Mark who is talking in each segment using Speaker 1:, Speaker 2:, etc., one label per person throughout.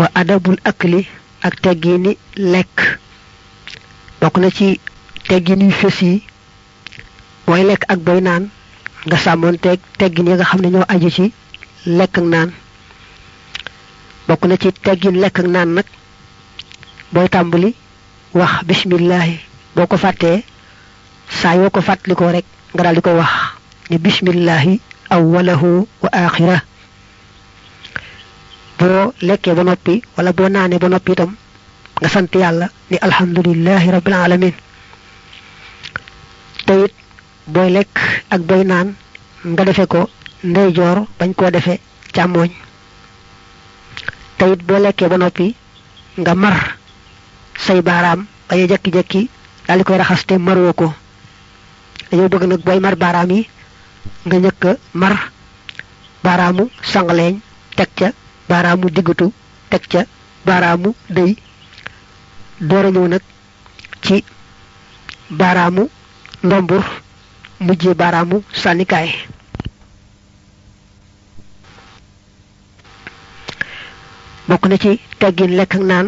Speaker 1: wa adabul akli ak teggini lekk bokk na ci teggini yu fës yi booy lekk ak booy naan nga sàmmoonteeg teggin yi nga xam ne ñoo aju ci lekk ak naan bokk na ci teggin lekk ak naan nag booy tàmbali wax bismillahi boo ko fàttee saa yoo ko fàttalikoo rek nga daal di koy wax ne bismillahi awwalahu wa axira boo lekkee ba noppi wala boo naanee ba noppi itam nga sant yàlla ni alhamdulillahi rabbil alamin te it booy lekk ak booy naan nga defe ko ndeyjoor bañ koo defe càmmooñ te it boo lekkee ba noppi nga mar say baaraam bañ a jekki-jekki daal di koy raxas te maroo ko dañoo bëgg nag booy mar baaraam yi nga njëkk a mar baaraamu sangaleeñ teg ca baaraamu diggutu teg ca baaraamu dëy door a ñëw nag ci baaraamu ndombur mujjee baaraamu sànnikaay bokk na ci teggin lekk ak naan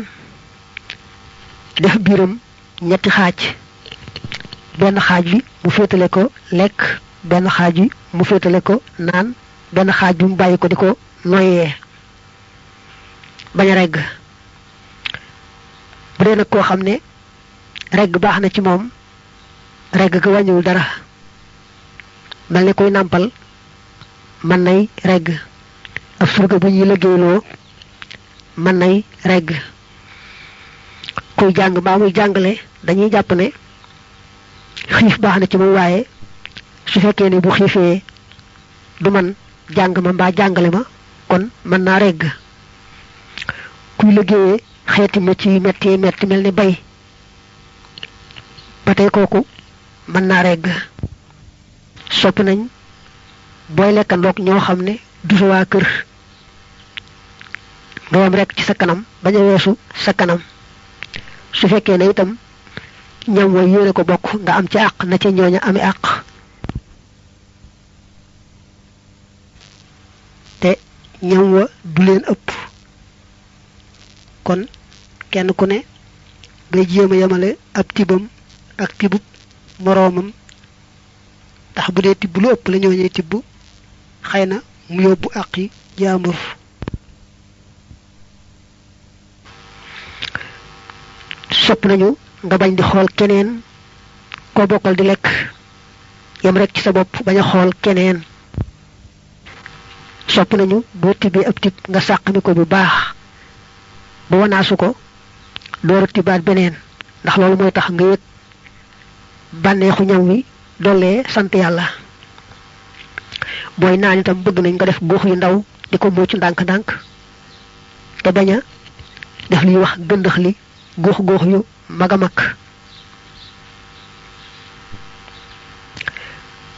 Speaker 1: def biiram ñetti xaaj benn xaaj bi mu féetale ko lekk benn xaaj bi mu féetale ko naan benn xaaj bi mu bàyyi ko di ko noyyee bañ a regg bu dee nag koo xam ne regg baax na ci moom regg ga wàññiwul dara mel ne koy nàmpal mën nay regg ab surga bu ñuy liggéeyloo mën nay regg kuy jàng mbaa muy jàngale dañuy jàpp ne xiif baax na ci moom waaye su fekkee ne bu xiifee du man jàng ma mbaa jàngale ma kon mën naa regg kuy liggéeyee xeeti metti mel ni bay ba tey kooku mën naa regg sopp nañ booy lekkandoog ñoo xam ne du sa waa kër nga yam rek ci sa kanam bañ a weesu sa kanam su fekkee ne itam ñam way yéene ko bokk nga am ci àq na ca ñooña ami àq te ñam wa du leen ëpp kon kenn ku ne ngay jéem a yemale ab tibam ak tibub moroomam ndax bu dee tibb lu ëpp la ñooñee tibb xëy na mu yóbbu àqi jaambur sopp nañu nga bañ di xool keneen koo bokkal di lekk yem rek ci sa bopp bañ a xool keneen sopp nañu boo tibbee ab tib nga sàqami ko bu baax ba wanaasu ko door a tibaat beneen ndax loolu mooy tax nga yëg bànneexu ñam wi dollee sant yàlla booy naan itam bëgg nañ nga def góox yu ndaw di ko muucu ndànk-ndànk te bañ a def liy wax gëndëx li góox yu mag a mag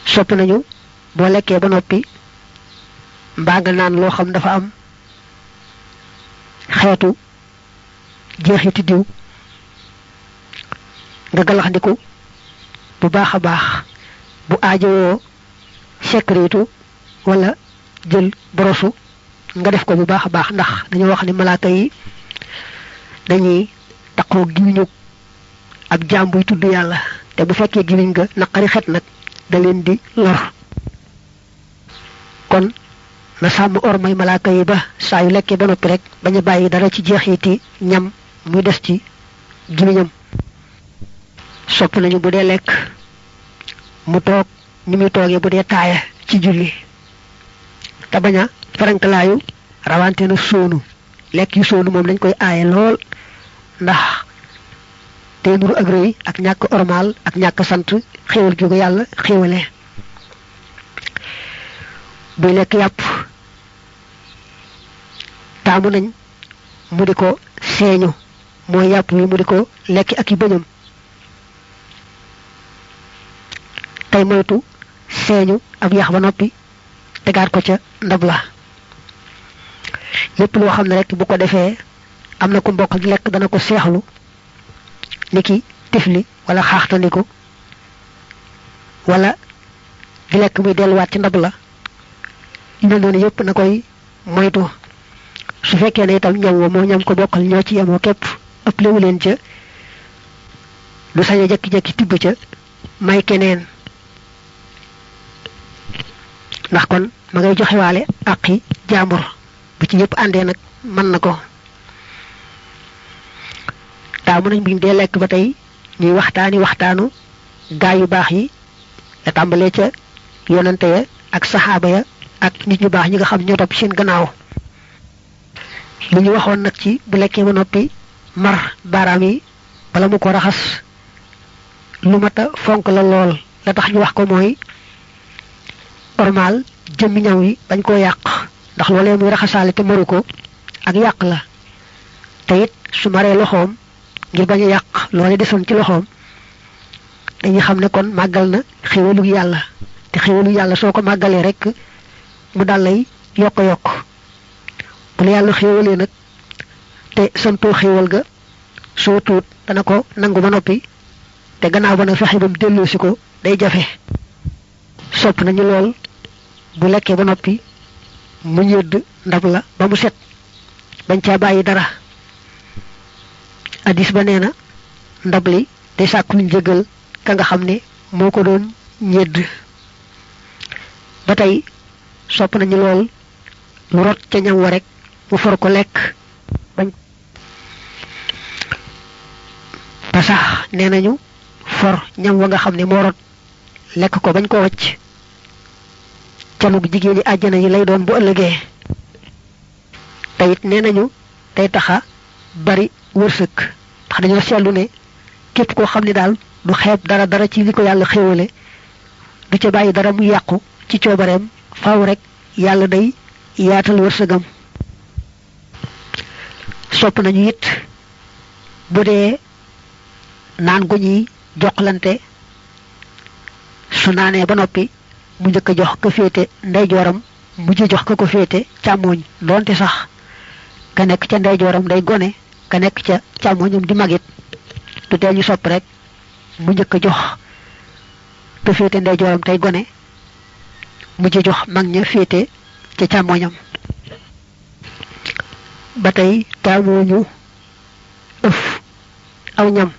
Speaker 1: sopp nañu boo lekkee ba noppi mbaa nga naan loo xam dafa am xeetu jeexiti diw nga galaxndiku bu baax a baax bu aajowoo sekretu wala jël borosu nga def ko bu baax a baax ndax dañoo wax ni malaaka yi dañuy taqoo gimiñu ab jaam buy tudd yàlla te bu fekkee gimiñ nga naqari xet nag da leen di lor kon na sàmm ormay malaaka yi ba saa yu lekkee ba noppi rek bañ a bàyyi dara ci jeexiti ñam muy des ci gimiñam sopp nañu bu dee lekk mu toog ni muy toogee bu dee taaya ci julli te bañ a farankalaayu rawante na sóonu lekk yu sóonu moom dañ koy aaye lool ndax tey nuru ak rëy ak ñàkk ormal ak ñàkk sant xéewal gi ko yàlla xéewale buy lekk yàpp taamu nañ mu di ko seeñu mooy yàpp wi mu di ko lekki ak i bëñam tey moytu seeñu ab yax ba noppi tegaat ko ca ndab la lépp loo xam ne rek bu ko defee am na ku mbokk di lekk dana ko seexlu niki tifli wala xaaxtandiku wala di lekk muy delluwaat ci ndab la yu mel noonu yëpp na koy moytu su su fekkee ne itam ñam wa moo ñam ko bokkal ñoo ci yemoo képp ëpp lewu leen ca du sañ a jekki-jekki tibb ca may keneen ndax kon ma ngay joxewaale àqi jaambur bu ci ñëpp àndee nag mën na ko taamu nañ buñ dee lekk ba tey ñuy waxtaanu gaay yu baax yi la tàmbalee ca yonante ya ak saxaaba ya ak nit ñu baax ñi nga xam ñoo topp seen gannaaw lu ñu waxoon nag ci bu lekkee ba noppi mar baaraam yi bala mu ko raxas lu mata fonk la lool la tax ñu wax ko mooy normal jëmmi ñaw yi bañ koo yàq ndax loolee muy raxasaale te maru ko ak yàq la te it su maree loxoom ngir bañ a yàq loolee desoon ci loxoom dañuy xam ne kon màggal na xéwalu yàlla te xéwalu yàlla soo ko màggalee rek mu dal lay yokk bu la yàlla xéwalee nag te santoo xéwal ga soo tuut dana ko nangu ba noppi te gannaaw ba nag fexe ba mu delloosi ko day jafe sopp nañu lool bu lekkee ba noppi mu ñëdd ndab la ba mu set bañ caa bàyyi dara hadis ba nee na ndab li day sàkku luñ jégal ka nga xam ne moo ko doon ñëdd ba tey sopp nañu lool lu rot ca ñam wa rek mu for ko lekk bañ ba sax nee nañu for ñam wa nga xam ne moo rot lekk ko bañ ko wacc canug jigéeni àjjana yi lay doon bu ëllëgee tayit nee nañu day taxa bari wërsëg tax dañoo seetlu ne képp koo xam ne daal du xeeb dara ci li ko yàlla xéewale du ca bàyyi dara mu yàqu ci coobareem faaw rek yàlla day yaatal wërsëgam sopp nañu it bu dee naan gu ñuy joxlante su naanee ba noppi mu njëkk a jox ko féete ndeyjooram mujj jox ko féete càmmooñ doonte sax ka nekk ca ndeyjooram day gone ka nekk ca càmmooñam di magit du tee ñu sopp rek mu njëkk a jox ko féete ndeyjooram tey gone mujj jox mag ña féete ca càmmooñam ba tey taamuñu ëf aw ñam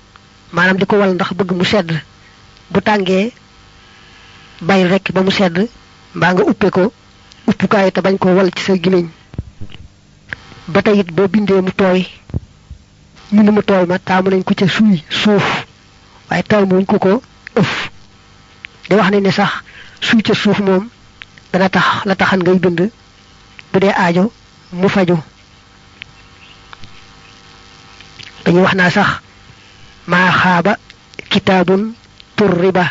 Speaker 1: maanaam di ko wal ndax bëgg mu sedd bu tàngee bàyyil rek ba mu sedd mbaa nga uppee ko uppukaay te bañ ko wal ci sa gimiñ ba tey it boo bindee mu tooy mbind mu tooy ma taamu nañ ko ca suuf waaye taamuñ ko ëf di wax ne sax suuy ca suuf moom dana tax la taxan ngay bind bu dee aajo mu faju dañuy wax naa sax maa xaaba kitaabun tur riba